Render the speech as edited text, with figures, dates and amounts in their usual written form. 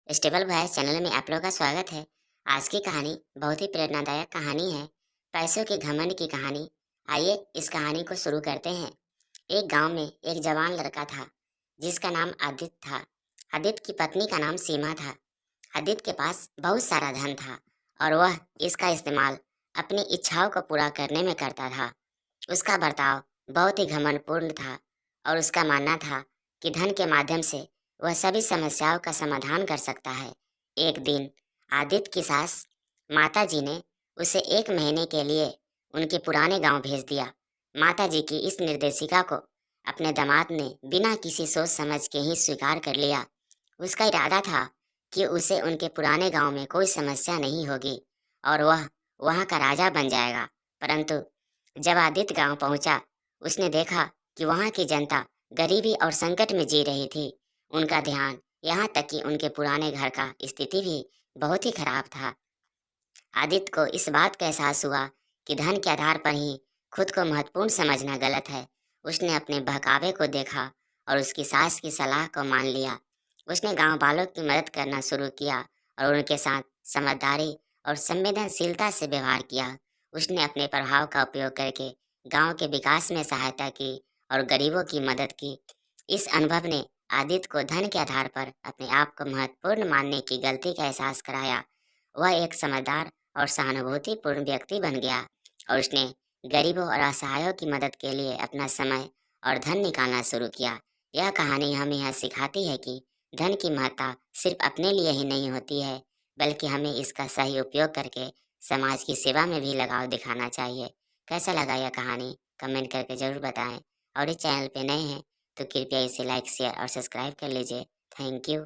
Stable voice channel में आप लोगों का स्वागत है। आज की कहानी बहुत ही प्रेरणादायक कहानी है। पैसों के घमंड की कहानी। आइए इस कहानी को शुरू करते हैं। एक गांव में एक जवान लड़का था जिसका नाम आदित्य था। आदित्य की पत्नी का नाम सीमा था। आदित्य के पास बहुत सारा धन था और वह इसका इस्तेमाल अपनी इच्छाओं को पूरा करने में करता था। उसका बर्ताव बहुत ही घमंडपूर्ण था और उसका मानना था कि धन के माध्यम से वह सभी समस्याओं का समाधान कर सकता है। एक दिन आदित्य की सास माता जी ने उसे 1 महीने के लिए उनके पुराने गांव भेज दिया। माता जी की इस निर्देशिका को अपने दामाद ने बिना किसी सोच समझ के ही स्वीकार कर लिया। उसका इरादा था कि उसे उनके पुराने गांव में कोई समस्या नहीं होगी और वह वहां का राजा बन जाएगा। परंतु जब आदित्य गांव पहुंचा, उसने देखा कि वहां की जनता गरीबी और संकट में जी रही थी। उनका ध्यान यहाँ तक कि उनके पुराने घर का स्थिति भी बहुत ही खराब था। आदित्य को इस बात का एहसास हुआ कि धन के आधार पर ही खुद को महत्वपूर्ण समझना गलत है। उसने अपने बहकावे को देखा और उसकी सास की सलाह को मान लिया। उसने गांव वालों की मदद करना शुरू किया और उनके साथ समझदारी और संवेदनशीलता से व्यवहार किया। उसने अपने प्रभाव का उपयोग करके गांव के विकास में सहायता की और गरीबों की मदद की। इस अनुभव ने आदित्य को धन के आधार पर अपने आप को महत्वपूर्ण मानने की गलती का एहसास कराया। वह एक समझदार और सहानुभूतिपूर्ण व्यक्ति बन गया और उसने गरीबों और असहायों की मदद के लिए अपना समय और धन निकालना शुरू किया। यह कहानी हमें यह सिखाती है कि धन की महत्ता सिर्फ अपने लिए ही नहीं होती है, बल्कि हमें इसका सही उपयोग करके समाज की सेवा में भी लगाव दिखाना चाहिए। कैसा लगा यह कहानी कमेंट करके ज़रूर बताएं और इस चैनल पे नए हैं तो कृपया इसे लाइक शेयर और सब्सक्राइब कर लीजिए। Thank you.